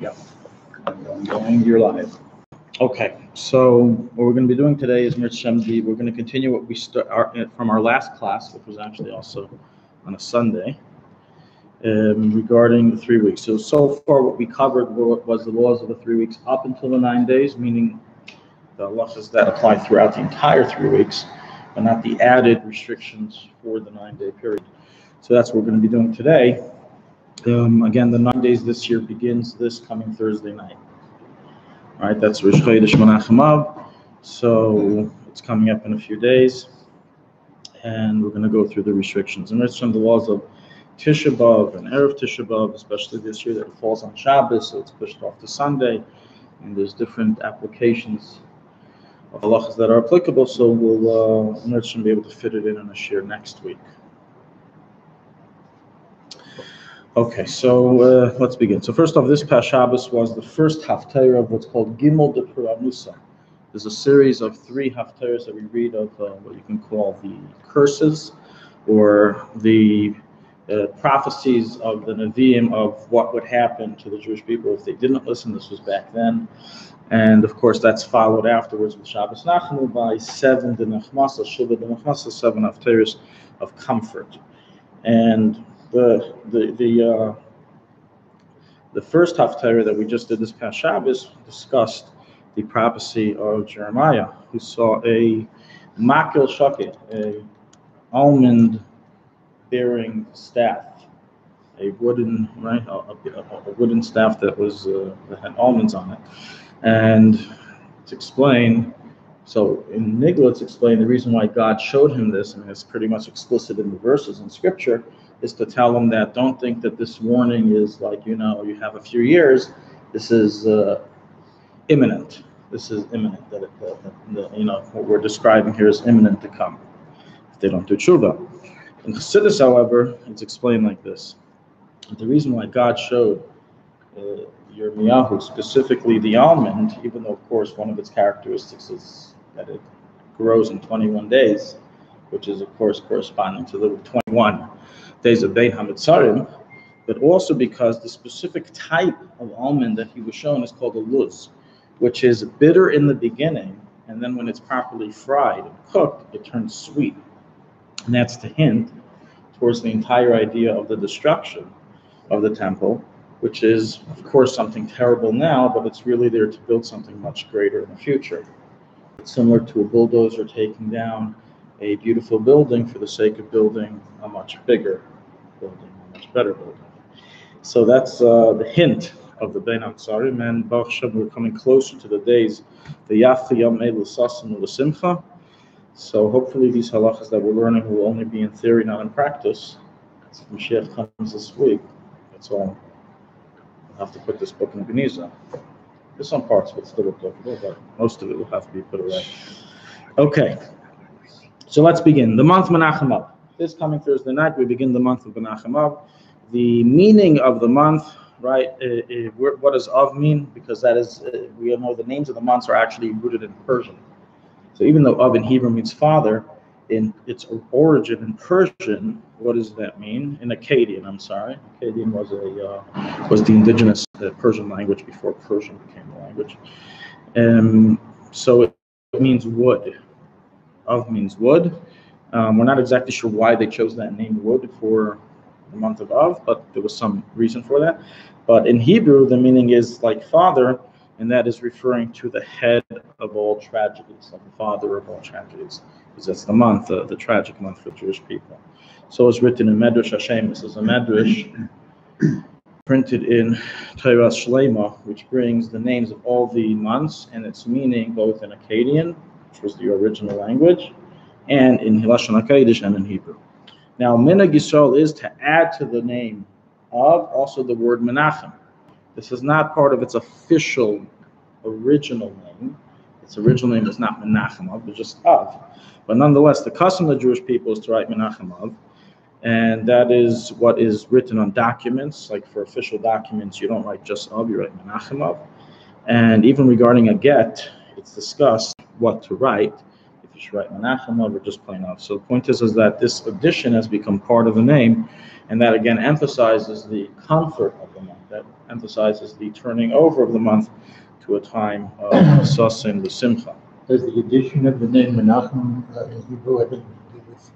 Yep. You're live. Okay, so what we're going to be doing today is we're going to continue what we from our last class, which was actually also on a Sunday, regarding the 3 weeks. So far what we covered was the laws of the 3 weeks up until the 9 days, meaning the laws that apply throughout the entire 3 weeks, but not the added restrictions for the 9-day period. So that's what we're going to be doing today. Again, the 9 days this year begins this coming Thursday night. All right, that's Rosh Chodesh Menachem Av. So it's coming up in a few days, and we're going to go through the restrictions. And there's some of the laws of Tisha B'Av and Erev Tisha B'Av, especially this year that it falls on Shabbos, so it's pushed off to Sunday. And there's different applications of halachas that are applicable. So we'll be able to fit it in a shir next week. Okay, so let's begin. So first off, this past Shabbos was the first haftarah of what's called Gimel de Puranusa. There's a series of 3 haftarahs that we read of what you can call the curses, or the prophecies of the Nevi'im of what would happen to the Jewish people if they didn't listen. This was back then. And of course, that's followed afterwards with Shabbos Nachmu by 7 de Nechmasa, Shiva de Nechmasa, 7 haftarahs of comfort. And the first haftarah that we just did this past Shabbos discussed the prophecy of Jeremiah, who saw a makil shaket, a almond-bearing staff, a wooden wooden staff that had almonds on it, and to explain. So in Nigla, it's explained the reason why God showed him this, and it's pretty much explicit in the verses in Scripture, is to tell him that don't think that this warning is like, you have a few years. This is imminent. This is imminent. That what we're describing here is imminent to come if they don't do tshuva. In Chassidus, however, it's explained like this. The reason why God showed Yirmiyahu specifically the almond, even though of course one of its characteristics is that it grows in 21 days, which is of course corresponding to the 21 days of Bein HaMitzarim, but also because the specific type of almond that he was shown is called a luz, which is bitter in the beginning, and then when it's properly fried and cooked, it turns sweet. And that's to hint towards the entire idea of the destruction of the temple, which is, of course, something terrible now, but it's really there to build something much greater in the future. It's similar to a bulldozer taking down a beautiful building for the sake of building a much bigger building, a much better building. So that's the hint of the Bein HaMitzarim, and Baruch Hashem, we're coming closer to the days, the Yafcha Yom Elu Sasim L'Simcha. So hopefully these halachas that we're learning will only be in theory, not in practice. If Mashiach comes this week, that's all. I'll have to put this book in Geniza. There's some parts of it still applicable, but most of it will have to be put away. Okay, so let's begin. The month Menachem Av. This coming Thursday night, we begin the month of Menachem Av. The meaning of the month, right? What does Av mean? Because that is, we all know the names of the months are actually rooted in Persian. So even though Av in Hebrew means father, in its origin in Persian, what does that mean? In Akkadian, Akkadian was the indigenous Persian language before Persian became the language. So it means wood. Av means wood. We're not exactly sure why they chose that name wood for the month of Av, but there was some reason for that. But in Hebrew, the meaning is like father, and that is referring to the head of all tragedies, like the father of all tragedies, because that's the month, the tragic month for Jewish people. So it's written in Medrash Hashem. This is a Medrash printed in Torah Shlema, which brings the names of all the months and its meaning both in Akkadian, which was the original language, and in Lashon HaKodesh and in Hebrew. Now, Minhag Yisrael is to add to the name of also the word Menachem. This is not part of its official original name. Its original name is not Menachem Av, but just Av. But nonetheless, the custom of the Jewish people is to write Menachem Av, and that is what is written on documents. Like for official documents, you don't write just Av, you write Menachem Av. And even regarding a get, it's discussed what to write. If you should write Menachem Av or just plain Av. So the point is that this addition has become part of the name, and that again emphasizes the comfort of the month. that emphasizes the turning over of the month to a time of Sasin L'Simcha. Does the addition of the name Menachem in Hebrew have anything to do with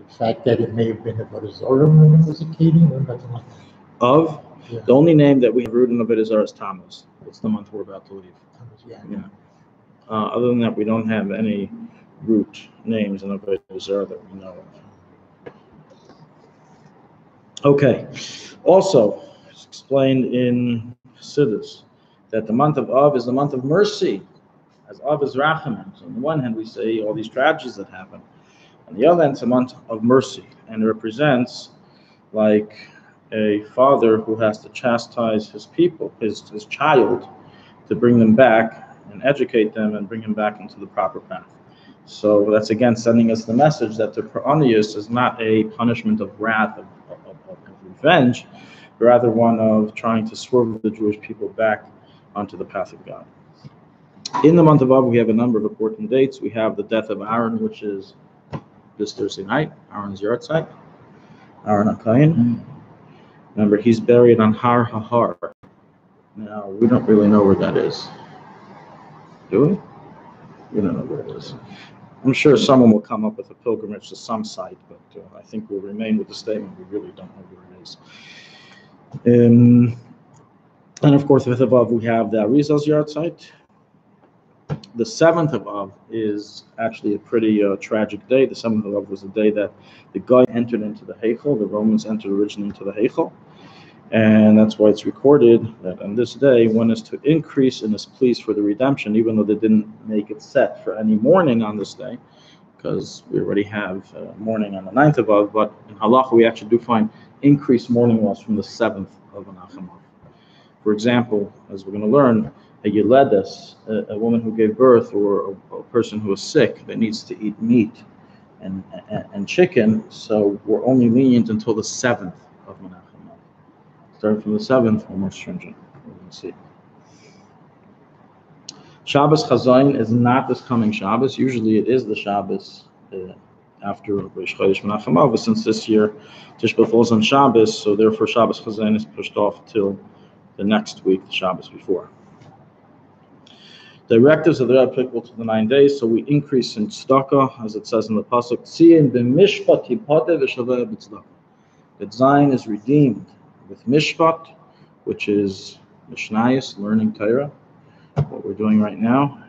the fact that it may have been about a Zoram when it was a Katie or nothing like that? Of? Yeah. The only name that we have written of it is ours, Tammuz. It's the month we're about to leave. Yeah. Other than that, we don't have any root names in Avodah Zarah that we know of. Okay. Also, it's explained in Chassidus that the month of Av is the month of mercy, as Av is Rachamim. So on the one hand, we say all these tragedies that happen. On the other hand, it's a month of mercy, and it represents like a father who has to chastise his people, his child, to bring them back and educate them and bring them back into the proper path. So that's again sending us the message that the Peronius is not a punishment of wrath, of revenge, but rather one of trying to swerve the Jewish people back onto the path of God. In the month of Av, we have a number of important dates. We have the death of Aaron, which is this Thursday night, Aaron's Yartzeit, Aaron HaKohen. Remember, he's buried on Har HaHar. Now, we don't really know where that is. Do we? We don't know where it is. I'm sure someone will come up with a pilgrimage to some site, but I think we'll remain with the statement we really don't know where it is. And of course, with Av, we have the Arizal's Yartzeit. The 7th of Av is actually a pretty tragic day. The 7th of Av was the day that the Goy entered into the Heichel. The Romans entered originally into the Heichel. And that's why it's recorded that on this day, one is to increase in his pleas for the redemption, even though they didn't make it set for any mourning on this day, because we already have mourning on the 9th of Av. But in Halacha, we actually do find increased mourning laws from the 7th of Menachem Av. For example, as we're going to learn, a Yeledes, a woman who gave birth, or a person who is sick that needs to eat meat and chicken, so we're only lenient until the 7th of Menachem. Starting from the 7th, we're more stringent. We're going to see. Shabbos Chazayin is not this coming Shabbos. Usually it is the Shabbos after Rosh Chodesh Menachem Av, but since this year Tish B'Av falls on Shabbos, so therefore Shabbos Chazayin is pushed off till the next week, the Shabbos before. Directives are there applicable to the 9 days, so we increase in tzedakah, as it says in the pasuk, Tziyin b'mishpat hipodeh v'shaveh b'tzedakah. That Zion is redeemed with mishpat, which is mishnayos, learning Torah, what we're doing right now.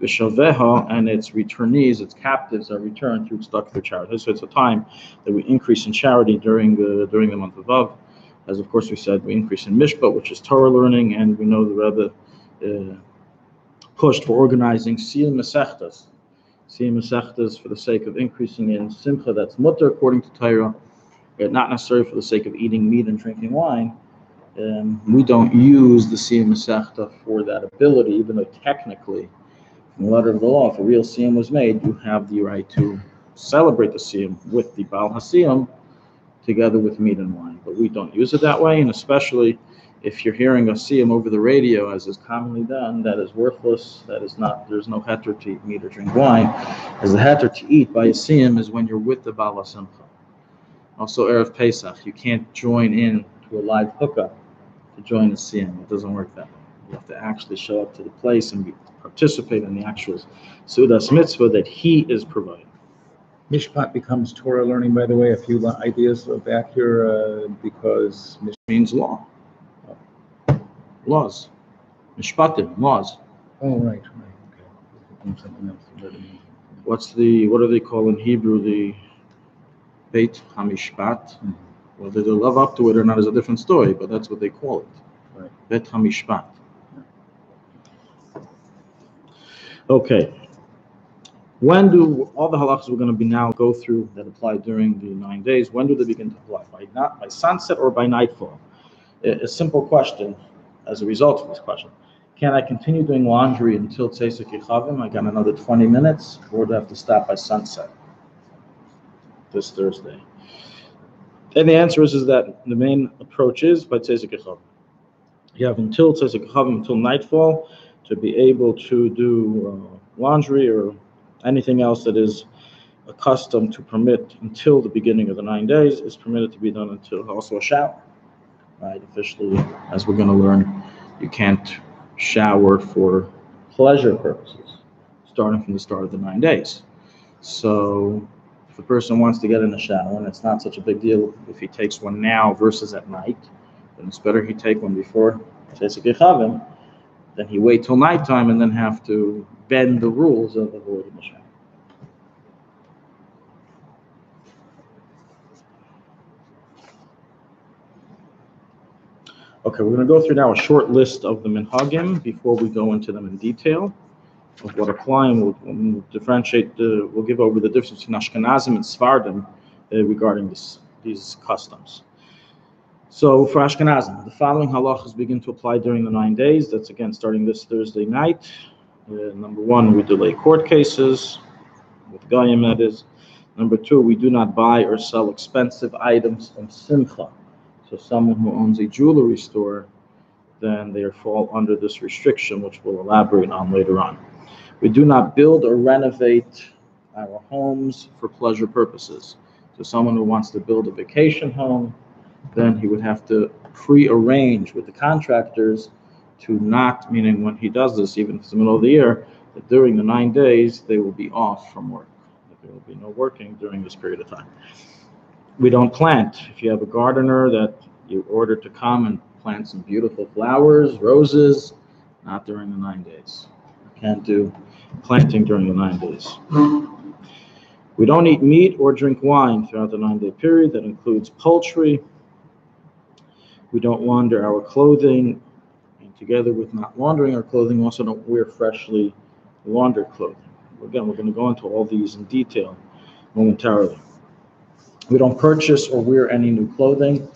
V'shaveha, and its returnees, its captives, are returned through tzedakah, through charity. So it's a time that we increase in charity during the month of Av. As of course we said, we increase in mishpat, which is Torah learning, and we know the Rebbe pushed for organizing Siyum Masechtas. Siyum Masechtas for the sake of increasing in simcha, that's mutter according to Torah, not necessarily for the sake of eating meat and drinking wine. We don't use the Siyum Masechta for that ability, even though technically, in the letter of the law, if a real Siyum was made, you have the right to celebrate the Siyum with the Baal HaSiyum together with meat and wine. But we don't use it that way, and especially if you're hearing a Siyum over the radio, as is commonly done, that is worthless. That is not, there's no heter to eat meat or drink wine. As the heter to eat by a Siyum is when you're with the Baal HaSimcha. Also, Erev Pesach, you can't join in to a live hookup to join a Siyum. It doesn't work that way. You have to actually show up to the place and participate in the actual Seudas Mitzvah that he is providing. Mishpat becomes Torah learning, by the way. A few ideas of that here, because Mishpat means law. Laws. Mishpatim, laws. Oh, right. Okay. What do they call in Hebrew the Beit HaMishpat? Mm-hmm. Whether they live up to it or not is a different story, but that's what they call it. Right. Beit HaMishpat. Okay. When do all the halachas we're going to be now go through that apply during the 9 days, when do they begin to apply? By sunset or by nightfall? A simple question as a result of this question. Can I continue doing laundry until Tzesek Yechavim? I got another 20 minutes, or do I have to stop by sunset this Thursday? And the answer is that the main approach is by Tzesek Yechavim. You have until Tzesek Yechavim, until nightfall, to be able to do laundry or anything else that is accustomed to permit until the beginning of the 9 days is permitted to be done until also a shower. right? Officially, as we're going to learn, you can't shower for pleasure purposes, starting from the start of the 9 days. So if a person wants to get in the shower, and it's not such a big deal if he takes one now versus at night, then it's better he take one before Chesed Chavim, then he wait till nighttime and then have to bend the rules of avoiding the shower. Okay, we're going to go through now a short list of the minhagim before we go into them in detail of what applying. We'll differentiate. We'll give over the difference between Ashkenazim and Sephardim regarding these customs. So for Ashkenazim, the following halachas begin to apply during the 9 days. That's again starting this Thursday night. Number one, we delay court cases with Goyim, that is. Number two, we do not buy or sell expensive items from Simcha. So someone who owns a jewelry store, then they fall under this restriction, which we'll elaborate on later on. We do not build or renovate our homes for pleasure purposes. So someone who wants to build a vacation home, then he would have to pre-arrange with the contractors to not, meaning when he does this, even if it's the middle of the year, that during the 9 days, they will be off from work. That there will be no working during this period of time. We don't plant. If you have a gardener that you order to come and plant some beautiful flowers, roses, not during the 9 days. You can't do planting during the 9 days. We don't eat meat or drink wine throughout the 9-day period. That includes poultry. We don't launder our clothing, and together with not laundering our clothing, also don't wear freshly laundered clothing. Again, we're going to go into all these in detail momentarily. We don't purchase or wear any new clothing,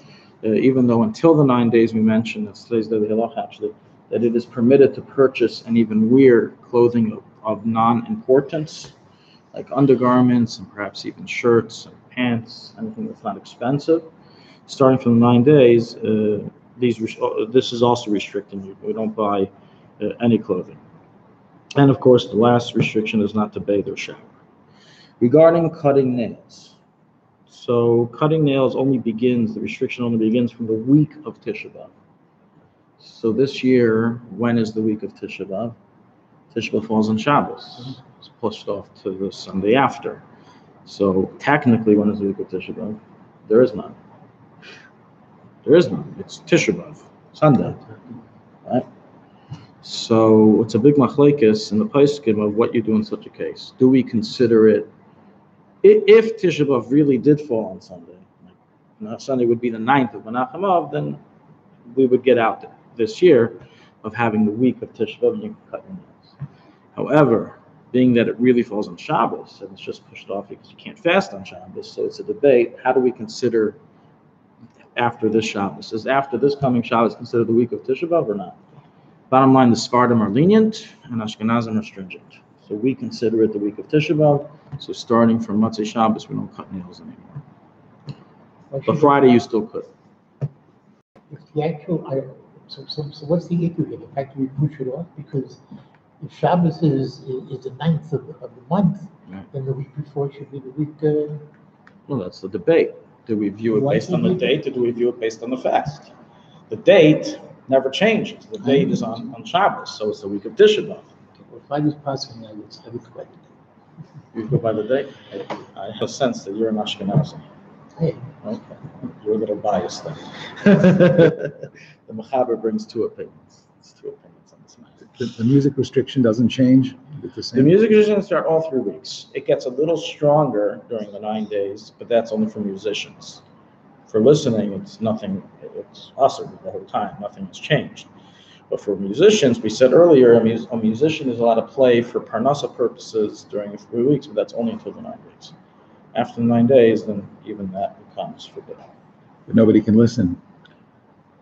even though until the 9 days we mentioned, that's today's day of the halach actually, that it is permitted to purchase and even wear clothing of non-importance, like undergarments and perhaps even shirts and pants, anything that's not expensive. Starting from the 9 days, this is also restricting you. We don't buy any clothing. And of course, the last restriction is not to bathe or shower. Regarding cutting nails. So cutting nails the restriction only begins from the week of Tisha B'Av. So this year, when is the week of Tisha B'Av? Tisha B'Av falls on Shabbos. It's pushed off to the Sunday after. So technically, when is the week of Tisha B'Av? There is none. There is none. It's Tisha B'Av, Sunday, right? So it's a big machlekes in the poskim of what you do in such a case. Do we consider it? If Tisha B'Av really did fall on Sunday, Sunday would be the 9th of Menachem Av, then we would get out this year of having the week of Tisha B'Av and you can cut your nails. However, being that it really falls on Shabbos and it's just pushed off because you can't fast on Shabbos, so it's a debate. How do we consider after this Shabbos? Is after this coming Shabbos considered the week of Tisha B'Av or not? Bottom line, the Sephardim are lenient and Ashkenazim are stringent. So we consider it the week of Tisha B'Av. So starting from Motzei Shabbos, we don't cut nails anymore. But Friday, you still could. If the actual, so what's the issue here? The fact that we push it off? Because if Shabbos is the 9th of the month, then the week before should be the week. Well, that's the debate. Do we view it based on the date, or do we view it based on the fast? The date never changes. The date is on Shabbos, so it's the week of Tisha B'Av. Well, if I was passing, I would go by the date. You go by the date? I have a sense that you're an Ashkenazi. Hey. Okay. You're a little biased then. The Mechaber brings two opinions. It's two opinions on this matter. The music restriction doesn't change? The music restrictions start all 3 weeks. It gets a little stronger during the 9 days, but that's only for musicians. For listening, it's nothing, it's usher the whole time. Nothing has changed. But for musicians, we said earlier, a musician is allowed to play for parnasa purposes during the 3 weeks, but that's only until the 9 days. After the 9 days, then even that becomes forbidden. But nobody can listen.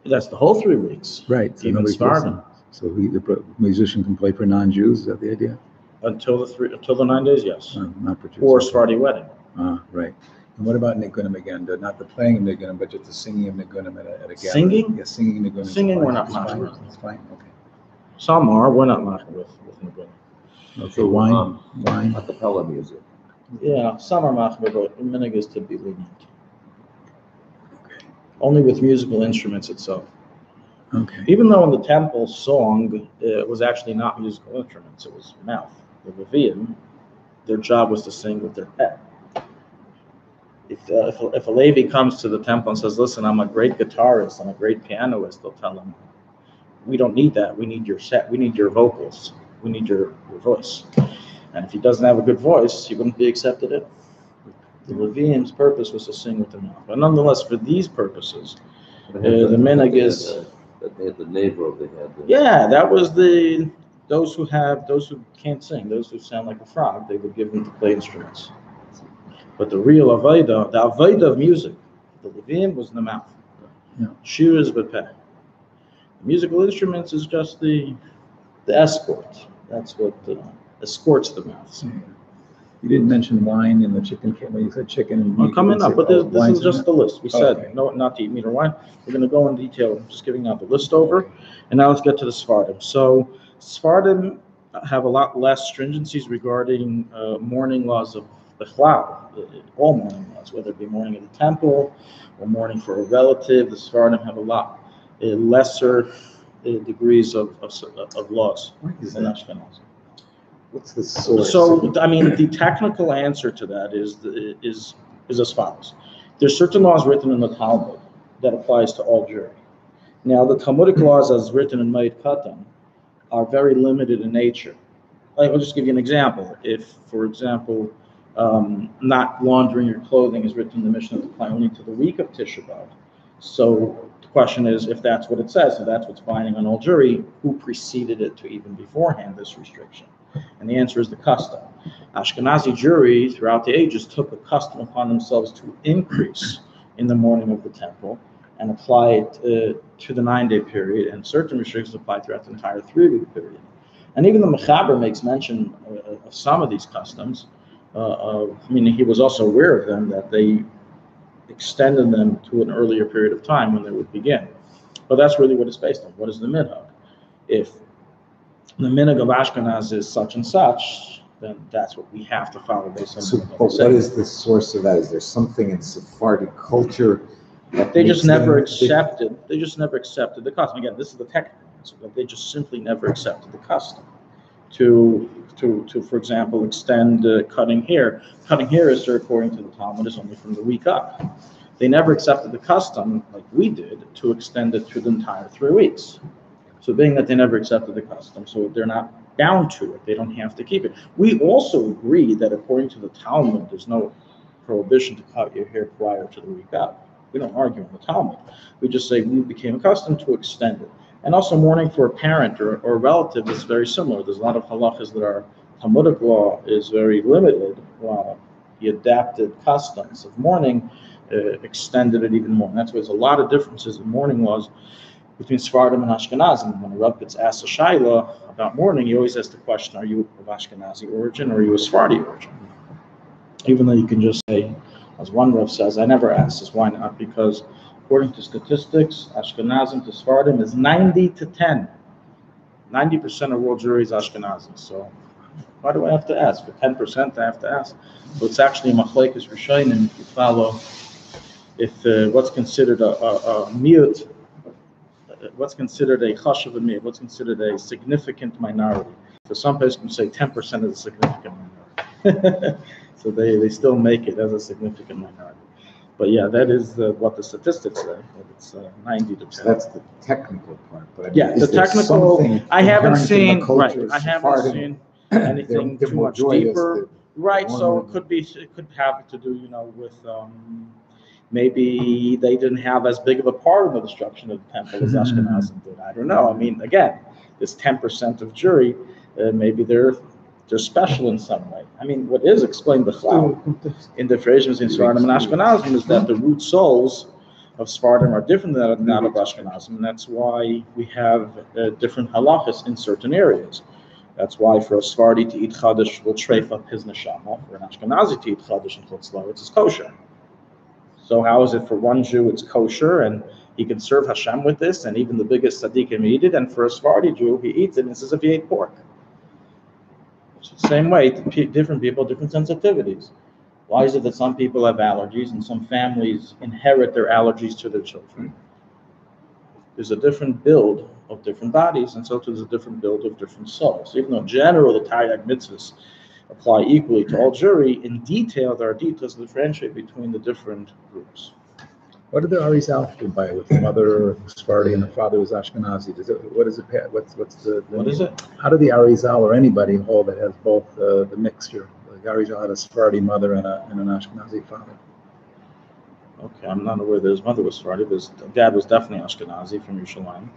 That's the whole 3 weeks. Right. So even Sephardim. So the musician can play for non-Jews, is that the idea? Until the 9 days, yes. Not for Jews. Or Sephardi wedding. Right. And what about Nigunim again? Not the playing of Nigunim, but just the singing of Nigunim at a gathering? Singing? Yeah, singing Nigunim. Singing, we're not fine. machmir. It's fine, okay. Some are, we're not machmir with Nigunim. Okay, wine. Acapella music. Yeah, some are machmir, but the minig is to be lenient. only with musical instruments itself. Okay. Even though in the temple song, it was actually not musical instruments, it was mouth. The Leviim, their job was to sing with their head. If a Levi comes to the temple and says, listen, I'm a great guitarist, I'm a great pianist, they'll tell him, we don't need that, we need your vocals, we need your voice. And if he doesn't have a good voice, he wouldn't be accepted in. The Leviim's purpose was to sing with the mouth. But nonetheless, for these purposes, the minhag is... That they had the navel, Yeah, that was those who can't sing, those who sound like a frog, they would give them to play instruments. But the real avodah, the avodah of music, the Leviim was in the mouth. Shir is b'peh. Musical instruments is just the escort. That's what escorts the mouth. So. You didn't mention wine in the chicken. When you said chicken and meat, I'm coming up, but this is just the list. We said okay. no, not to eat meat or wine. We're going to go in detail. I'm just giving out the list over, and now let's get to the Sephardim. So Sephardim have a lot less stringencies regarding mourning laws of the chlal, all mourning laws, whether it be mourning at the temple or mourning for a relative. The Sephardim have a lot lesser degrees of laws than Ashkenaz. What's the source? So, I mean, the technical answer to that is as follows. There's certain laws written in the Talmud that applies to all Jewry. Now, the Talmudic laws as written in Ma'id Katan are very limited in nature. I'll just give you an example. If, for example, not laundering your clothing is written in the Mishnah to apply only to the week of Tisha B'Av. So the question is, if that's what it says, if that's what's binding on all Jewry, who preceded it to even beforehand this restriction? And the answer is the custom. Ashkenazi Jewry throughout the ages took a custom upon themselves to increase in the mourning of the temple and apply it to the 9-day period, and certain restrictions apply throughout the entire 3-week period. And even the Mechaber makes mention of some of these customs. Meaning he was also aware of them, that they extended them to an earlier period of time when they would begin. But that's really what it's based on. What is the minhag? If the minhag of Ashkenaz is such and such, then that's what we have to follow based on. So, but what is the source of that? Is there something in Sephardic culture that they just never accepted? They just never accepted the custom. Again, this is the technical answer, but they just simply never accepted the custom to for example, extend cutting hair. Cutting hair is, according to the Talmud, is only from the week up. They never accepted the custom, like we did, to extend it to the entire 3 weeks. So being that they never accepted the custom, so they're not bound to it. They don't have to keep it. We also agree that according to the Talmud, there's no prohibition to cut your hair prior to the week up. We don't argue on the Talmud. We just say we became accustomed to extend it. And also mourning for a parent or a relative is very similar. There's a lot of halachas that our Talmudic law is very limited, while the adapted customs of mourning extended it even more. And that's why there's a lot of differences in mourning laws between Sephardim and Ashkenazim. When a Rabbi gets asked a shaila about mourning, he always asks the question, are you of Ashkenazi origin or are you a Sephardi origin? Even though you can just say, as one Rav says, I never ask this, why not? Because according to statistics, Ashkenazim to Sephardim is 90-10. 90% of world Jewry is Ashkenazi. So why do I have to ask? For 10% I have to ask. So it's actually a machlekes rishonim if you follow, if what's considered a mute, what's considered a chashuv miyut, what's considered a significant minority. So some people can say 10% is a significant minority. So they still make it as a significant minority. But yeah, that is what the statistics say. That it's 90-10. So that's the technical part. But I mean, yeah, the technical. I haven't seen anything too much deeper. Right. So it could have to do, with maybe they didn't have as big of a part in the destruction of the temple as Ashkenazim did. I don't know. I mean, again, this 10% of Jewry, maybe they're special in some way. I mean, what is explained in the phrases in Sephardim and Ashkenazim is that the root souls of Sephardim are different than that of Ashkenazim, and that's why we have different halachas in certain areas. That's why for a Sephardi to eat chadash will treif up his neshama. For an Ashkenazi to eat chadash in Chutz La'aretz is kosher. So how is it for one Jew it's kosher and he can serve Hashem with this, and even the biggest tzaddikim eat it, and for a Sephardi Jew he eats it and it's as if he ate pork. It's the same way, different people, different sensitivities. Why is it that some people have allergies and some families inherit their allergies to their children? There's a different build of different bodies, and so there's a different build of different souls. Even though in general the Taryag mitzvahs apply equally to all Jewry, in detail there are details that differentiate between the different groups. What did the Arizal do by with the mother Sephardi and the father was Ashkenazi? What is it? How did the Arizal or anybody hold that has both the mixture? The Arizal had a Sephardi mother and an Ashkenazi father. Okay, I'm not aware that his mother was Sephardi, but his dad was definitely Ashkenazi from Yerushalayim.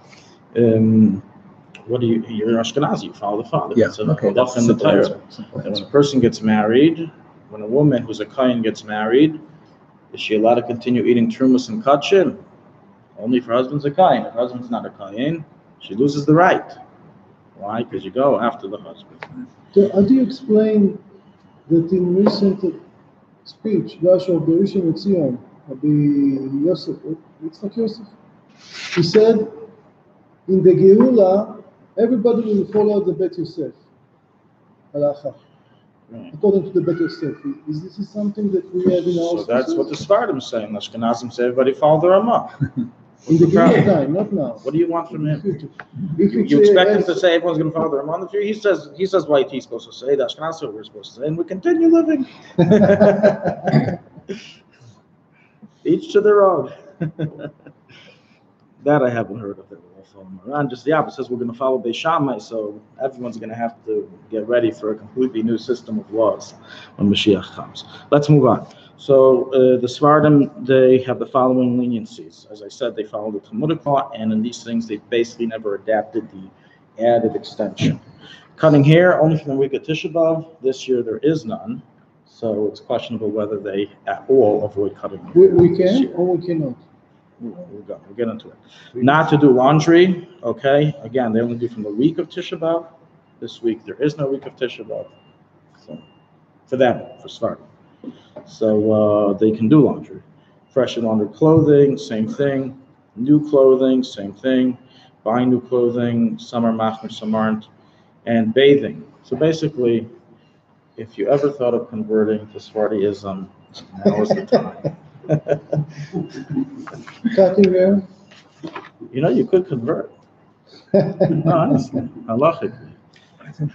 You're Ashkenazi, you follow the father. Yeah, So okay. that's in the Torah. And when a person gets married, when a woman who's a Kohen gets married, is she allowed to continue eating trumas and kachin? Only if her husband's a Kohen. If her husband's not a Kohen, she loses the right. Why? Because you go after the husband. So how do you explain that in recent speech, Joshua Berishon Etzion, Rabbi Yosef, it's not Yosef, he said, in the Geula, everybody will follow the Bet Yosef, halacha. Right. According to the Bet Yosef. Is this something that we have in our So that's what the Sfardim is saying. The Ashkenazim say everybody follow the Ramah. in the Geula time, not now. What do you want from him? If You expect him to say everyone's going to follow the Ramah in the future? He says what he's supposed to say. The Ashkenazim we're supposed to say, and we continue living. Each to their own. That I haven't heard of. That we're all following around. Just the opposite says we're going to follow Beis Shammai, so everyone's going to have to get ready for a completely new system of laws when Mashiach comes. Let's move on. So the Sfardim, they have the following leniencies. As I said, they follow the Talmudic law, and in these things they basically never adapted the added extension. Cutting hair only from the week of Tisha B'Av. This year there is none, so it's questionable whether they at all avoid cutting hair. we can or we cannot. We'll get into it. Not to do laundry, okay? Again, they only do from the week of Tisha B'Av. This week there is no week of Tisha B'Av. So for them, for Sfardim. So they can do laundry. Freshly laundered clothing, same thing. New clothing, same thing. Buying new clothing, some are machmer, some aren't. And bathing. So basically, if you ever thought of converting to Sephardiism, now is the time. Cutting hair? You could convert. No, honestly, halachically.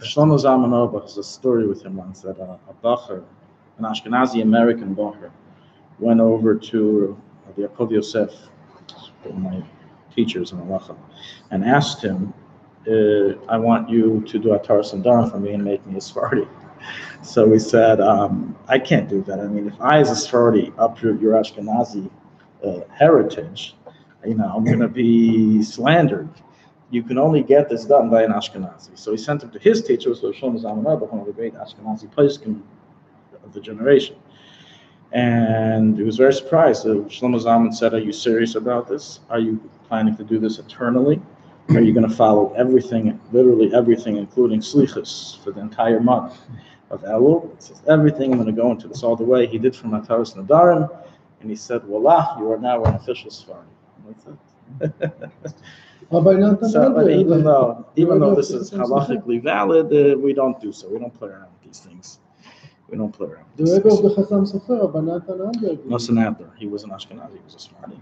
Shlomo Zalman Auerbach has a story with him once that a bacher, an Ashkenazi American bacher, went over to the Yaakov Yosef, one of my teachers in halacha, and asked him, I want you to do Atar Sandarim for me and make me a Sephardi. So he said, I can't do that. I mean, if I, as a Sephardi, uproot your Ashkenazi heritage, I'm going to be slandered. You can only get this done by an Ashkenazi. So he sent him to his teacher, so Shlomo Zalman Auerbach, one of the great Ashkenazi poskim of the generation. And he was very surprised. So Shlomo Zalman said, are you serious about this? Are you planning to do this eternally? Are you going to follow everything, literally everything, including slichus for the entire month of Elul? He says, everything, I'm going to go into this all the way. He did from Ataras Nadarim, and he said, voila, you are now an official Sephardi. That's it. So, but even though this is halachically valid, we don't do so. We don't play around with these things. We don't play around with these The Rebbe of things. the Chasam Sofer, Rabbi Natan Amberg. Nosson Adler, he was an Ashkenazi, he was a Sephardi.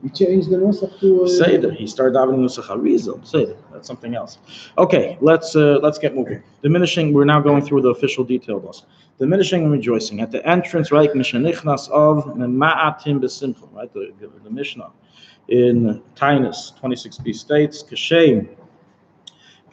He changed the Nosach to Seder. He started davening Nusach Harizal. Seder. That's something else. Okay, let's get moving. Diminishing. We're now going through the official detailed laws. Diminishing and rejoicing at the entrance, right? Mishanichnas of Ma'atim B'Simcha, right? The Mishnah in Tainus 26b states Kashem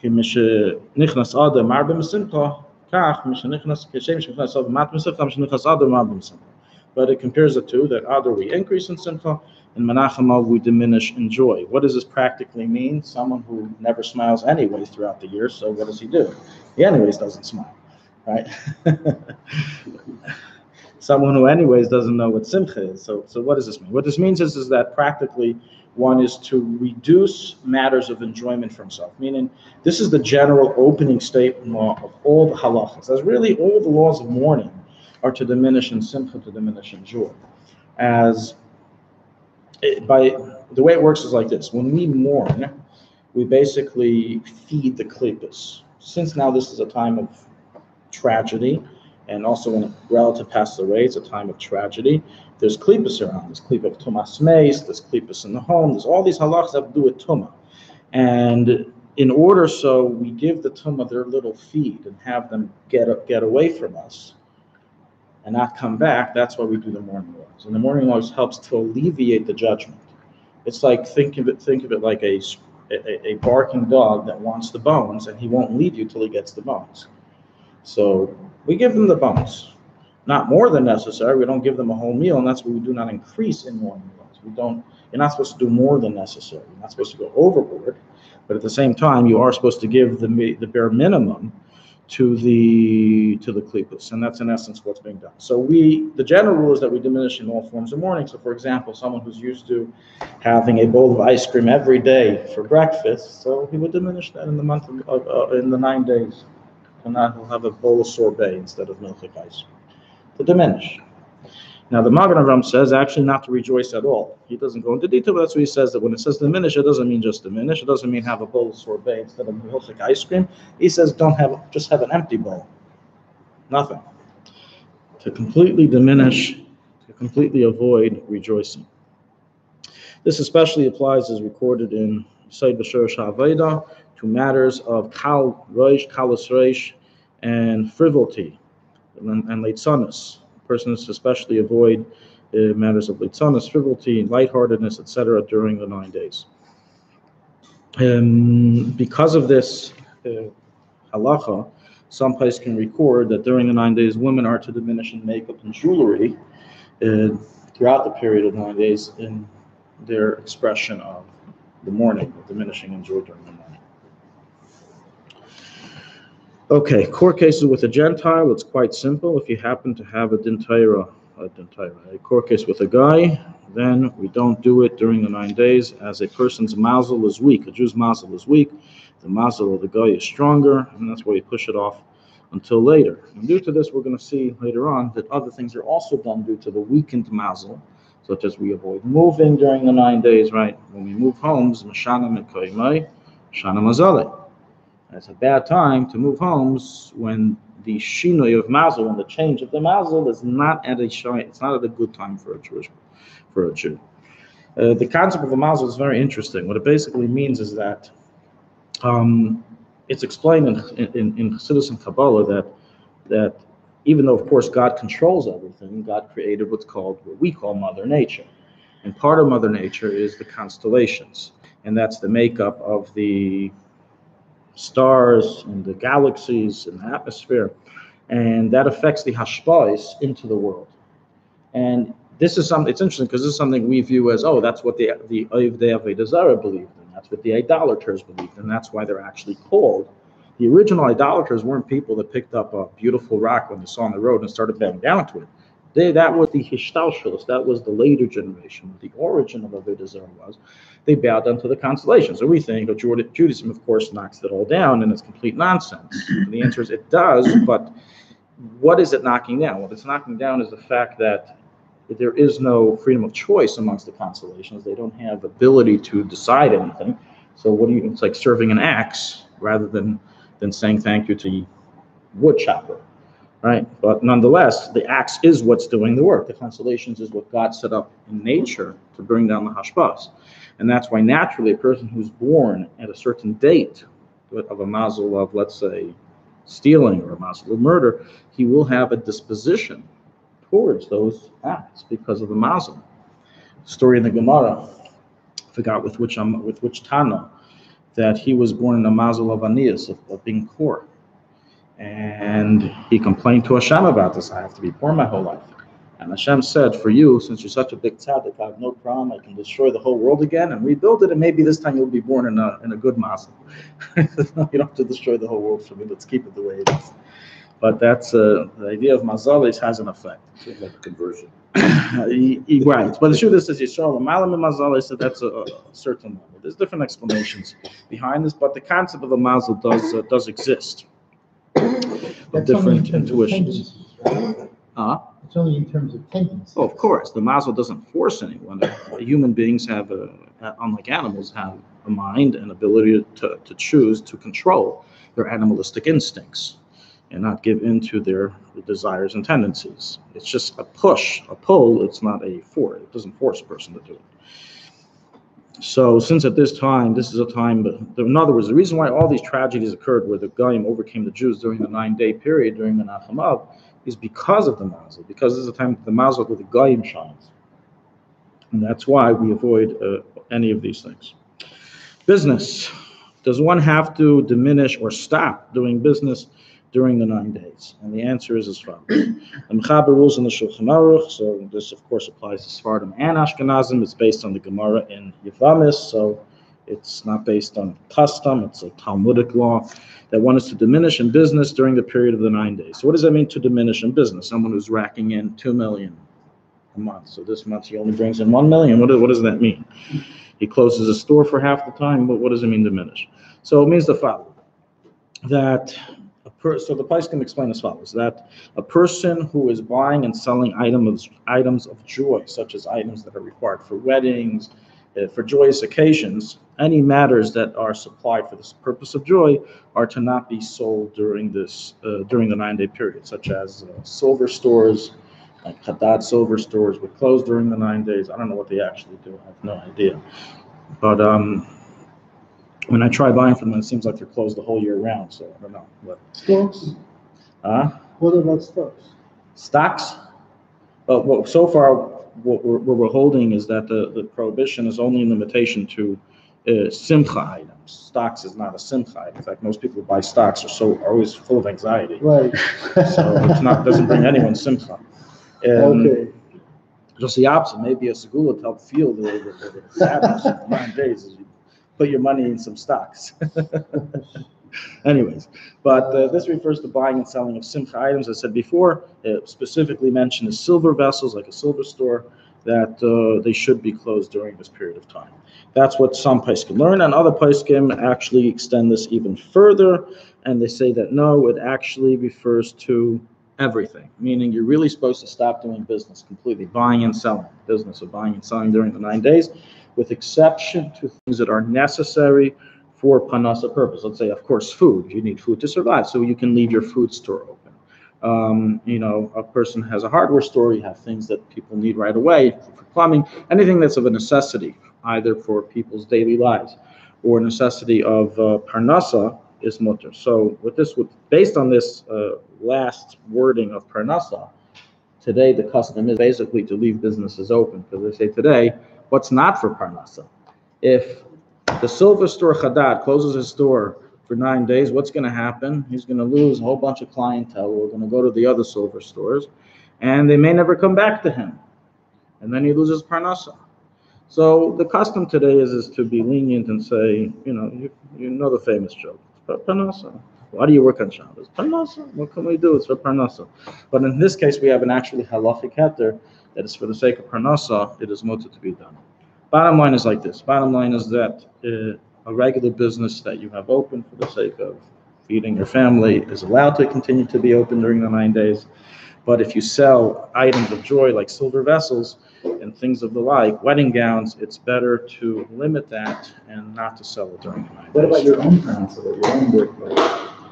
Mishanichnas Adam Marbim B'Simcha Kach Mishanichnas Kashem Mishanichnas of Ma'atim B'Simcha Mishanichnas Adam Marbim B'Simcha. But it compares the two, that Adar we increase in Simcha, and Menachemav we diminish in joy. What does this practically mean? Someone who never smiles anyways throughout the year, so what does he do? He anyways doesn't smile, right? Someone who anyways doesn't know what Simcha is, so what does this mean? What this means is that practically one is to reduce matters of enjoyment for himself, meaning this is the general opening statement law of all the halachas. That's really all the laws of mourning are to diminish in Simcha, to diminish in joy. By the way it works is like this. When we mourn, we basically feed the klippus. Since now this is a time of tragedy, And also when a relative passes away, it's a time of tragedy. There's klipas around. There's klipa of tumas meis, there's klipas in the home. There's all these halachas that have to do with tumah. And in order so we give the tumah their little feed and have them get away from us and not come back, that's why we do the mourning laws. And the mourning laws helps to alleviate the judgment. It's like, think of it like a barking dog that wants the bones, and he won't leave you till he gets the bones. So we give them the bones, not more than necessary. We don't give them a whole meal, and that's why we do not increase in mourning laws. You're not supposed to do more than necessary. You're not supposed to go overboard, but at the same time, you are supposed to give the bare minimum to the klipas, and that's in essence what's being done. So the general rule is that we diminish in all forms of mourning. So, for example, someone who's used to having a bowl of ice cream every day for breakfast, so he would diminish that in the month in the 9 days, and that he'll have a bowl of sorbet instead of milchik ice cream to diminish. Now, the Magen Avraham says actually not to rejoice at all. He doesn't go into detail, but that's what he says, that when it says diminish, it doesn't mean just diminish. It doesn't mean have a bowl of sorbet instead of milchik ice cream. He says just have an empty bowl. Nothing. To completely diminish, to completely avoid rejoicing. This especially applies, as recorded in Seid B'Shorosh HaAveda, to matters of kal roish, kalus roish, and frivolity, and leitzanos. Persons especially avoid matters of leitzanos, frivolity, lightheartedness, etc. during the 9 days. Because of this halacha, some places can record that during the 9 days, women are to diminish in makeup and jewelry throughout the period of 9 days in their expression of the mourning, of diminishing in joy during the morning. Okay, court cases with a Gentile, it's quite simple. If you happen to have a court case with a guy, then we don't do it during the 9 days, as a person's mazel is weak. A Jew's mazel is weak. The mazel of the guy is stronger, and that's why you push it off until later. And due to this, we're going to see later on that other things are also done due to the weakened mazel, such as we avoid moving during the 9 days, right? When we move homes, mashana mekoymai, shana mazale. It's a bad time to move homes when the shinoi of mazel, when the change of the mazel is not at it's not at a good time for a Jew. The concept of a mazel is very interesting. What it basically means is that it's explained in Chassidus and Kabbalah that even though, of course, God controls everything, God created what we call Mother Nature. And part of Mother Nature is the constellations, and that's the makeup of the stars and the galaxies and the atmosphere, and that affects the hashpais into the world. And this is something, it's interesting because this is something we view as, that's what the Oivdei Avodah Zarah believed in, that's what the idolaters believed, and that's why they're actually called. The original idolaters weren't people that picked up a beautiful rock when they saw on the road and started bowing down to it. That was the Hishtalshalos, that was the later generation. The origin of Avodah Zarah was they bowed down to the constellations. So we think Judaism, of course, knocks it all down, and it's complete nonsense. And the answer is it does, but what is it knocking down? What it's knocking down is the fact that there is no freedom of choice amongst the constellations. They don't have ability to decide anything. So it's like serving an axe rather than saying thank you to the wood chopper. Right, but nonetheless, the axe is what's doing the work. The constellations is what God set up in nature to bring down the hashpas, and that's why naturally a person who's born at a certain date of a mazel of, let's say, stealing or a mazel of murder, he will have a disposition towards those acts because of the mazel. Story in the Gemara, I forgot with which Tana, that he was born in a mazel of anias, of being poor. And he complained to Hashem about this. I have to be poor my whole life. And Hashem said, for you, since you're such a big tzaddik, I have no problem. I can destroy the whole world again and rebuild it, and maybe this time you'll be born in a good mazel. No, you don't have to destroy the whole world for me. Let's keep it the way it is. But that's the idea of mazalis has an effect. It's like a conversion. Right. But the truth is, Yisrael, Malam and mazalis, so that's a certain level. There's different explanations behind this, but the concept of a mazel does exist. Of different intuitions. It's only in terms of tendency. Oh, of course. The mazel doesn't force anyone. Human beings have, unlike animals, have a mind and ability to choose, to control their animalistic instincts. and not give in to their desires and tendencies. It's just a push, a pull. It's not a force. It doesn't force a person to do it. So since at this time, this is a time, but in other words, the reason why all these tragedies occurred where the Goyim overcame the Jews during the 9-day period during Menachem Av is because of the Mazel, because this is a time the Mazel of the Goyim shines. And that's why we avoid any of these things. Business. Does one have to diminish or stop doing business during the 9 days? And the answer is as follows. The Mechaber rules in the Shulchan Aruch, so this of course applies to Sephardim and Ashkenazim. It's based on the Gemara in Yavamis, so it's not based on custom, it's a Talmudic law, that one is to diminish in business during the period of the 9 days. So what does that mean, to diminish in business? Someone who's racking in 2 million a month. So this month he only brings in 1 million. What does that mean? He closes a store for half the time, but what does it mean diminish? So it means the following, that so the place can explain as follows, that a person who is buying and selling items of joy, such as items that are required for weddings, for joyous occasions, any matters that are supplied for this purpose of joy are to not be sold during the 9-day period, such as silver stores, like Haddad silver stores would close during the 9 days. I don't know what they actually do. I have no idea. But when I try buying from them, it seems like they're closed the whole year round. So I don't know. But, Stocks? What about stocks? Stocks? Well, so far, what we're holding is that the prohibition is only a limitation to simcha items. Stocks is not a simcha item. In fact, most people who buy stocks are always full of anxiety. Right. So doesn't bring anyone simcha. Okay. Just the opposite. Maybe a segula to help feel the sadness of 9 days as you put your money in some stocks. Anyways, but this refers to buying and selling of simcha items. As I said before, specifically mentioned as silver vessels, like a silver store, that they should be closed during this period of time. That's what some poskim learn, and other poskim actually extend this even further, and they say that no, it actually refers to everything, meaning you're really supposed to stop doing business completely, buying and selling, business of buying and selling during the 9 days, with exception to things that are necessary for panasa purpose. Let's say, of course, food. You need food to survive, so you can leave your food store open. A person has a hardware store, you have things that people need right away for plumbing, anything that's of a necessity, either for people's daily lives or necessity of parnasa is mutter. So based on this last wording of parnasa, today the custom is basically to leave businesses open, because they say today, what's not for parnasa? If the silver store Haddad closes his store for 9 days, what's going to happen? He's going to lose a whole bunch of clientele who are going to go to the other silver stores, and they may never come back to him, and then he loses parnasa. So the custom today is to be lenient and say, you know the famous joke, parnasa. Why do you work on Shabbos? Parnasa. What can we do? It's for parnasa. But in this case, we have an actually halachic heter that is for the sake of parnasa, it is mutter to be done. Bottom line is like this. Bottom line is that a regular business that you have open for the sake of feeding your family is allowed to continue to be open during the 9 days. But if you sell items of joy like silver vessels and things of the like, wedding gowns, it's better to limit that and not to sell it during the 9 days. What about your own parnasa, your own workplace?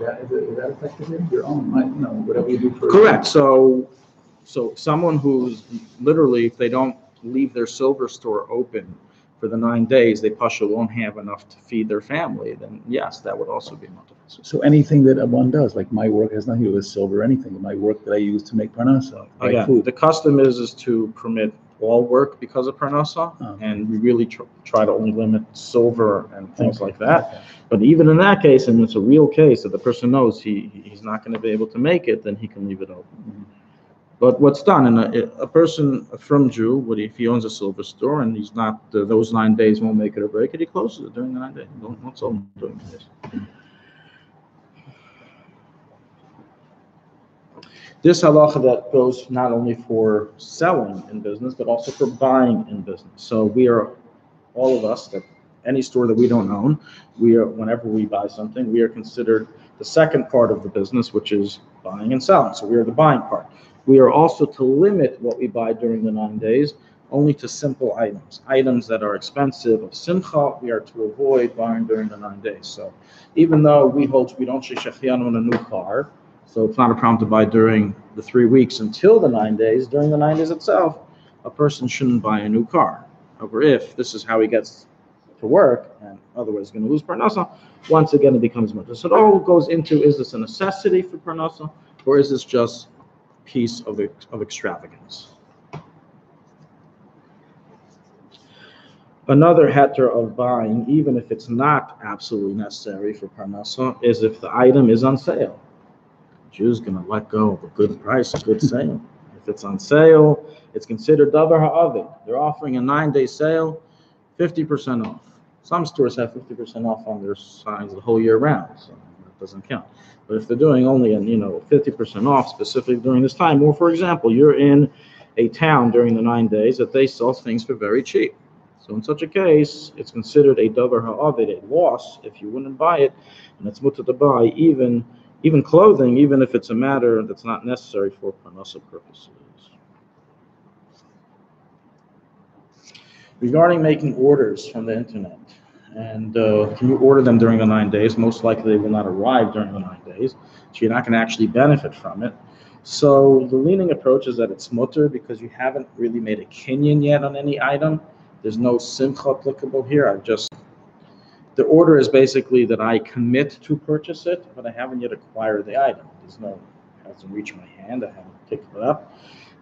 Is that effective here? Your own, whatever you do for... Correct. So someone who's literally, if they don't leave their silver store open for the 9 days, they won't have enough to feed their family, then yes, that would also be motivation. So anything that one does, like my work has nothing to do with silver, anything, my work that I use to make parnasa, Again, food. the custom is to permit all work because of parnasa, and we really try to only limit silver and things like that. Okay. But even in that case, and it's a real case that the person knows he's not going to be able to make it, then he can leave it open. Mm-hmm. But what's done, and a person, a firm Jew, if he owns a silver store and he's not, those 9 days won't make it or break it, he closes it during the 9 days. Don't sell them during the days. This halacha that goes not only for selling in business, but also for buying in business. So we are, all of us, that any store that we don't own, whenever we buy something, we are considered the second part of the business, which is buying and selling. So we are the buying part. We are also to limit what we buy during the 9 days only to simple items. Items that are expensive of simcha, we are to avoid buying during the 9 days. So even though we hold we don't shechiyanu on a new car, So it's not a problem to buy during the 3 weeks until the 9 days. During the 9 days itself, a person shouldn't buy a new car. However, if this is how he gets to work, and otherwise he's going to lose parnasa, once again it becomes mutter. So it all goes into, is this a necessity for parnasa, or is this just piece of extravagance? Another heter of buying, even if it's not absolutely necessary for parnasa, is if the item is on sale. The Jew's going to let go of a good price, a good sale. If it's on sale, it's considered davar ha'avid. They're offering a 9-day sale, 50% off. Some stores have 50% off on their signs the whole year round, so that doesn't count. But if they're doing only 50% off specifically during this time, or for example, you're in a town during the 9 days that they sell things for very cheap. So in such a case, it's considered a davar ha'avid, a loss if you wouldn't buy it, and it's mutter to buy even clothing, even if it's a matter that's not necessary for parnasa purposes. Regarding making orders from the internet, and can you order them during the 9 days? Most likely they will not arrive during the 9 days, so you're not going to actually benefit from it. So the leaning approach is that it's mutter because you haven't really made a kinyan yet on any item. There's no simcha applicable here. The order is basically that I commit to purchase it, but I haven't yet acquired the item. It hasn't reached my hand. I haven't picked it up.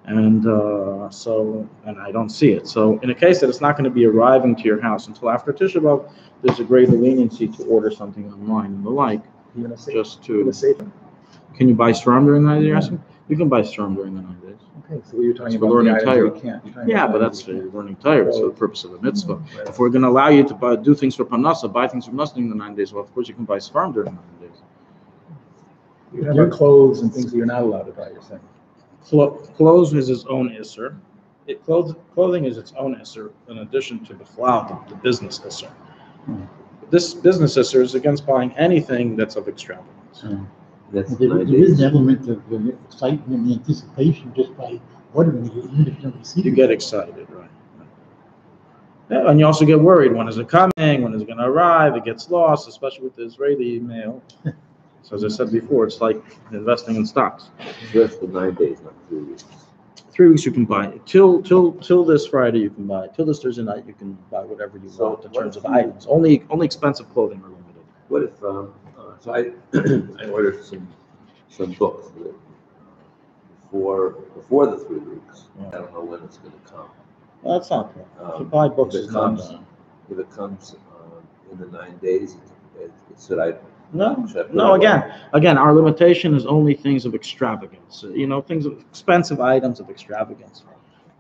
And I don't see it. So in a case that it's not going to be arriving to your house until after Tisha B'Av, there's a greater leniency to order something online and the like. Can you buy strum during the 9 days? Yeah. You can buy strum during the 9 days. Okay, so you're talking about learning Torah. Yeah, but that's learning Torah. So the purpose of the mitzvah. Right. If we're going to allow you to do things for parnasa, buy things for parnasa during the 9 days, well, of course you can buy strum during the 9 days. You have clothes and things that you're not allowed to buy, you're saying. Clothes is its own isser. Clothing is its own isser in addition to the business isser. This business isser is against buying anything that's of extravagance. There is an element of excitement and anticipation just by ordering it, even if you don't receive it. You get excited, right? Yeah, and you also get worried. When is it coming? When is it going to arrive? It gets lost, especially with the Israeli mail. So as I said before, it's like investing in stocks. Just the 9 days, not 3 weeks. 3 weeks you can buy it. Till this Friday you can buy it. Till this Thursday night you can buy whatever you want in terms of items. Only expensive clothing are limited. What if so I ordered some books before the 3 weeks. Yeah. I don't know when it's going to come. Well, that's not good. If you buy books, if it comes in the 9 days, should I? No. Again, our limitation is only things of extravagance. Things of expensive items of extravagance.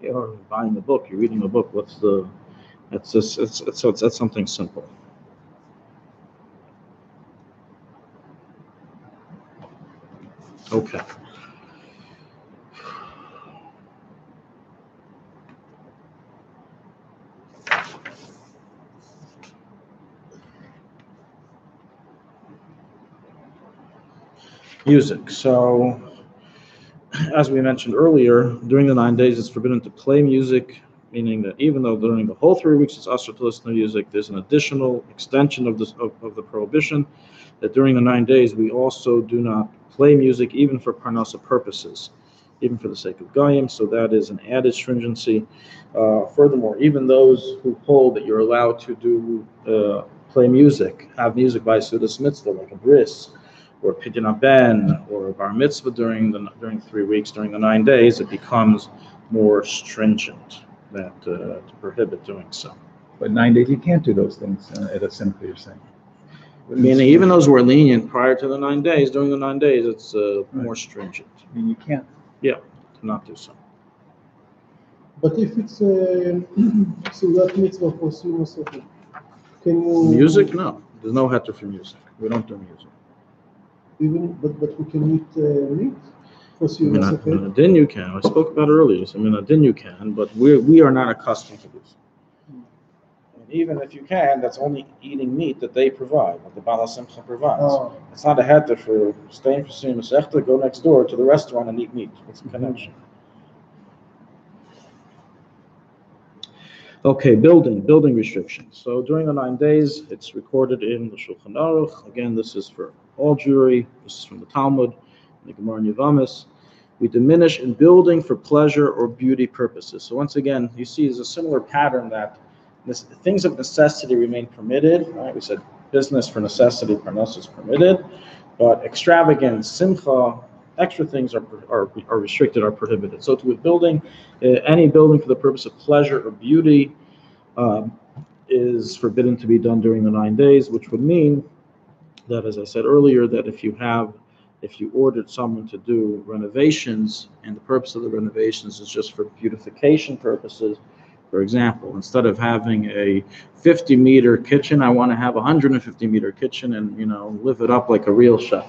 You're buying a book. You're reading a book. That's something simple. Okay. Music. So, as we mentioned earlier, during the 9 days, it's forbidden to play music, meaning that even though during the whole 3 weeks it's usher to listen to music, there's an additional extension of the prohibition that during the 9 days we also do not play music, even for parnasa purposes, even for the sake of goyim. So that is an added stringency. Furthermore, even those who hold that you're allowed to play music, have music by Sudas Mitzvah, like a bris, or pidyon ben, or a bar mitzvah during 3 weeks, during the 9 days, it becomes more stringent to prohibit doing so. But 9 days you can't do those things at a simple, you're saying. Meaning, even those who are lenient prior to the 9 days, during the 9 days, it's more stringent. I mean, you can't. Yeah, to not do so. But if it's Sudat Mitzvah for Sudas, can you... Music? No. There's no heter for music. We don't do music. But we can eat meat for Sudas. Then you can. I spoke about it earlier. So, then you can, but we are not accustomed to this. Even if you can, that's only eating meat that they provide, that the Bala Simcha provides. Oh. It's not a heter for staying for Siyum Masechta, go next door to the restaurant and eat meat. It's a connection. Okay, building restrictions. So during the 9 days, it's recorded in the Shulchan Aruch. Again, this is for all Jewry. This is from the Talmud. the Gemara in Yevamos, we diminish in building for pleasure or beauty purposes. So once again, you see there's a similar pattern that things of necessity remain permitted. Right? We said business for necessity, parnas is permitted, but extravagance, simcha, extra things are restricted, are prohibited. So with building, any building for the purpose of pleasure or beauty is forbidden to be done during the 9 days, which would mean that, as I said earlier, that if you ordered someone to do renovations and the purpose of the renovations is just for beautification purposes, for example, instead of having a 50-meter kitchen, I want to have a 150-meter kitchen and, live it up like a real chef.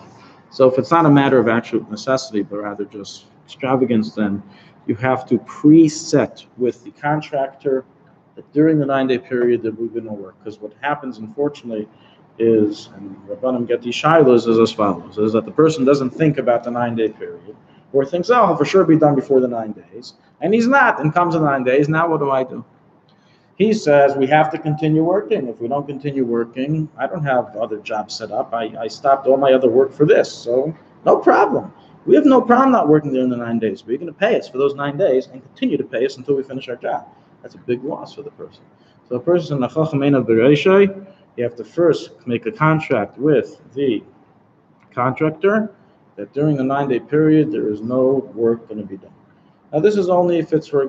So if it's not a matter of actual necessity, but rather just extravagance, then you have to preset with the contractor that during the 9-day period there will be no work. Because what happens, unfortunately, is, and Rabbanim get these shilos, is as follows, is that the person doesn't think about the 9-day period, or thinks, oh, he'll for sure be done before the 9 days, and he's not, and comes in 9 days, now what do I do? He says, we have to continue working. If we don't continue working, I don't have other jobs set up. I stopped all my other work for this, so no problem. We have no problem not working during the 9 days, but you're going to pay us for those 9 days and continue to pay us until we finish our job. That's a big loss for the person. So the person, you have to first make a contract with the contractor that during the 9-day period, there is no work going to be done. Now, this is only if it's for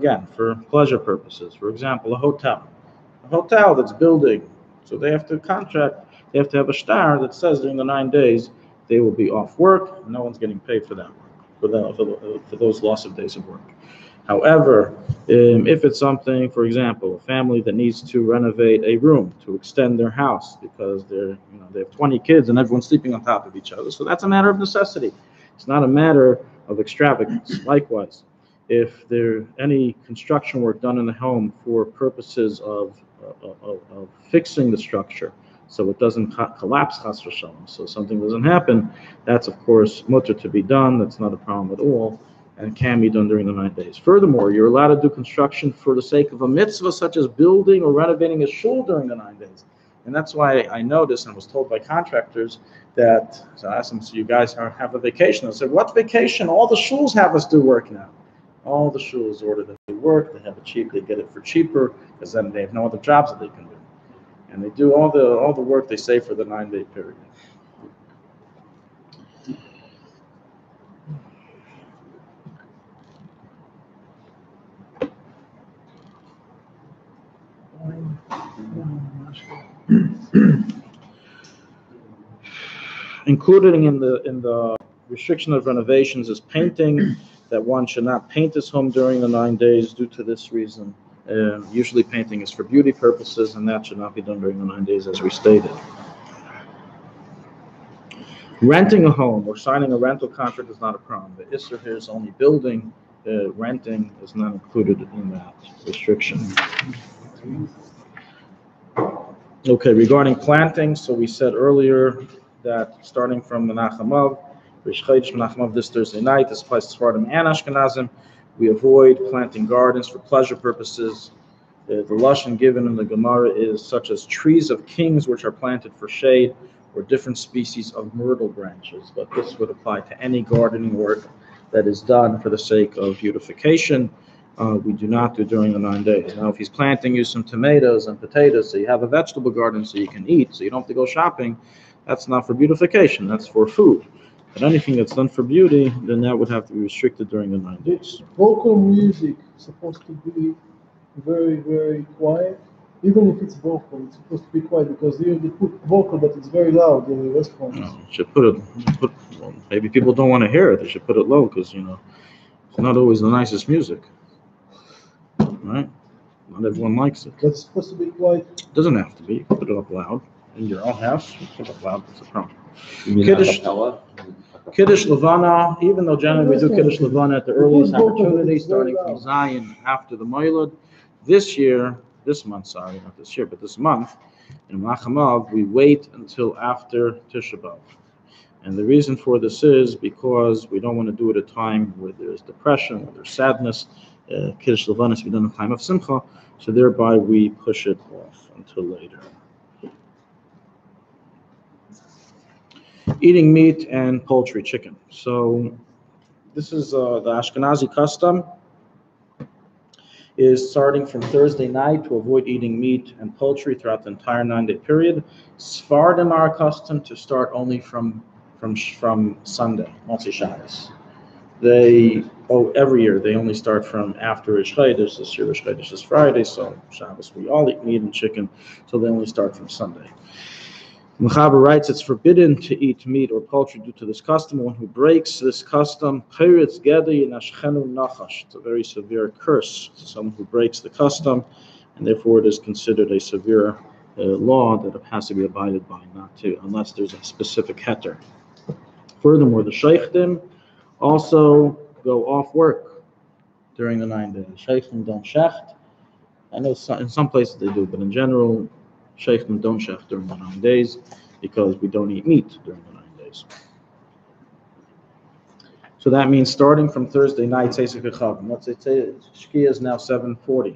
pleasure purposes. For example, a hotel that's building, so they have to have a star that says during the 9 days they will be off work, and no one's getting paid for that work, for those loss of days of work. However, if it's something, for example, a family that needs to renovate a room to extend their house because they have 20 kids and everyone's sleeping on top of each other, so that's a matter of necessity. It's not a matter of extravagance. Likewise, if there's any construction work done in the home for purposes of fixing the structure, so it doesn't collapse, chas v'shalom, so something doesn't happen, that's of course mutter to be done. That's not a problem at all, and can be done during the 9 days. Furthermore, you're allowed to do construction for the sake of a mitzvah, such as building or renovating a shul during the 9 days. And that's why I noticed and was told by contractors that, so I asked them, so you guys have a vacation? I said, what vacation? All the shuls have us do work now. All the shuls order that they work, they have it cheap, they get it for cheaper, because then they have no other jobs that they can do. And they do all the work they save for the 9-day period. Included in the restriction of renovations is painting, that one should not paint his home during the 9 days due to this reason. Usually painting is for beauty purposes, and that should not be done during the 9 days, as we stated. Renting a home or signing a rental contract is not a problem. The Isser here is only building. Renting is not included in that restriction. Okay, regarding planting, so we said earlier that starting from Menachem Av, Rish Chodesh Menachem Av this Thursday night, this applies to Sephardim and Ashkenazim, we avoid planting gardens for pleasure purposes. The lashon given in the Gemara is such as trees of kings which are planted for shade, or different species of myrtle branches. But this would apply to any gardening work that is done for the sake of beautification. We do not do during the 9 days. Now, if he's planting you some tomatoes and potatoes, so you have a vegetable garden so you can eat, so you don't have to go shopping, that's not for beautification, that's for food. But anything that's done for beauty, then that would have to be restricted during the 9 days. Vocal music is supposed to be very, very quiet. Even if it's vocal, it's supposed to be quiet, because they put vocal, but it's very loud in the restaurants. No, should well, maybe people don't want to hear it. They should put it low, because it's not always the nicest music, right? Not everyone likes it. That's supposed to be quiet. It doesn't have to be. You can put it up loud in your own house. You put it up loud. It's a problem. Kiddush Levana, even though generally we do Kiddush Levana at the earliest opportunity, starting from Zion after the Moilad. This month, in Menachem Av, we wait until after Tisha B'Av. And the reason for this is because we don't want to do it at a time where there's depression, where there's sadness. Kiddush Levana is to be done in the time of Simcha, so thereby we push it off until later. eating meat and poultry, chicken. So this is the Ashkenazi custom is starting from Thursday night to avoid eating meat and poultry throughout the entire 9-day period. Sephardim are accustomed to start only from Sunday, Motzei Shabbos. Every year they only start from after Rish Chodesh. This year Rish Chodesh is Friday, so Shabbos we all eat meat and chicken, so they only start from Sunday. Mechaber writes, it's forbidden to eat meat or poultry due to this custom. One who breaks this custom, it's a very severe curse to someone who breaks the custom, and therefore it is considered a severe law that it has to be abided by, unless there's a specific heter. Furthermore, the sheikhdim also go off work during the 9 days. Sheikhdim don't shecht. I know in some places they do, but in general, sheikhdim don't shecht during the 9 days because we don't eat meat during the 9 days. So that means starting from Thursday night, Tzeisik Echavim. Let's say Shkia is now 7:40.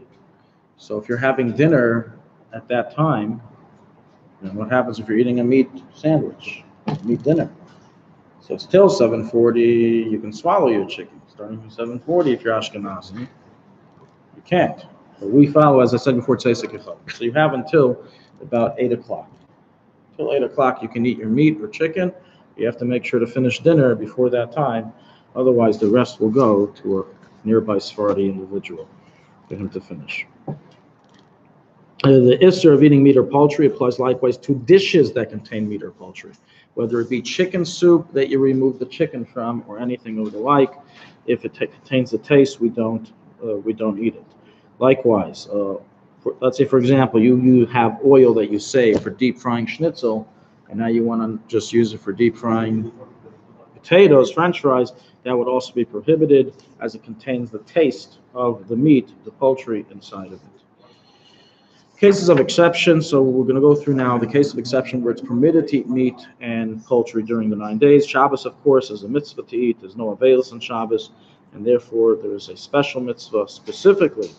So if you're having dinner at that time, what happens if you're eating a meat sandwich, meat dinner? So it's till 7:40, you can swallow your chicken. Starting from 7:40, if you're Ashkenazi, you can't. But we follow, as I said before, Tzeisik Echavim. So you have until about 8 o'clock. Till 8 o'clock, you can eat your meat or chicken. You have to make sure to finish dinner before that time. Otherwise, the rest will go to a nearby Sephardi individual for him to finish. The issur of eating meat or poultry applies likewise to dishes that contain meat or poultry, whether it be chicken soup that you remove the chicken from or anything of the like. If it contains the taste, we don't eat it. Likewise, let's say, for example, you have oil that you save for deep frying schnitzel, and now you want to just use it for deep frying potatoes, French fries. That would also be prohibited, as it contains the taste of the meat, the poultry inside of it. Cases of exception. So we're going to go through now the case of exception where it's permitted to eat meat and poultry during the 9 days. Shabbos, of course, is a mitzvah to eat. There's no availus on Shabbos, and therefore there is a special mitzvah specifically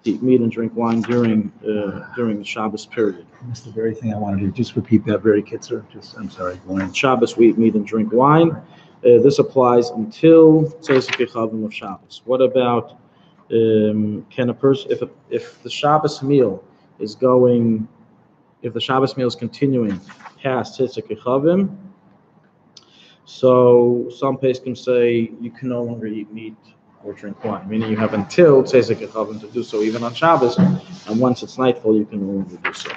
to eat meat and drink wine during the Shabbos period. That's the very thing I wanted to do. Just repeat that very kitzer. I'm sorry. On Shabbos, we eat meat and drink wine. This applies until Tzeisik Echavim of Shabbos. What about can a person, if the Shabbos meal is continuing past Tzeisik Echavim, so some poskim say you can no longer eat meat or drink wine, meaning you have until Tzeisik Echavim to do so, even on Shabbos, and once it's nightfall, you can no longer do so.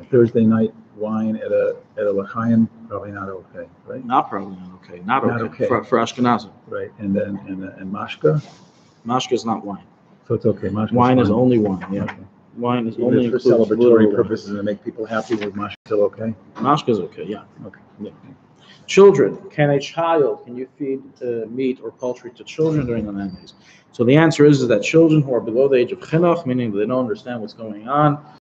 Thursday night wine at a l'chaim, probably not okay, right? Probably not okay. Not okay. For Ashkenazi. Right, and mashka? Mashka is not wine. So it's okay. Mashka wine is only wine, yeah. Okay. Wine is only for celebratory purposes and to make people happy. With mashka still okay? Mashka is okay, yeah. Okay. Yeah. Children, can you feed meat or poultry to children during the 9 days? So the answer is that children who are below the age of chinuch, meaning they don't understand what's going on,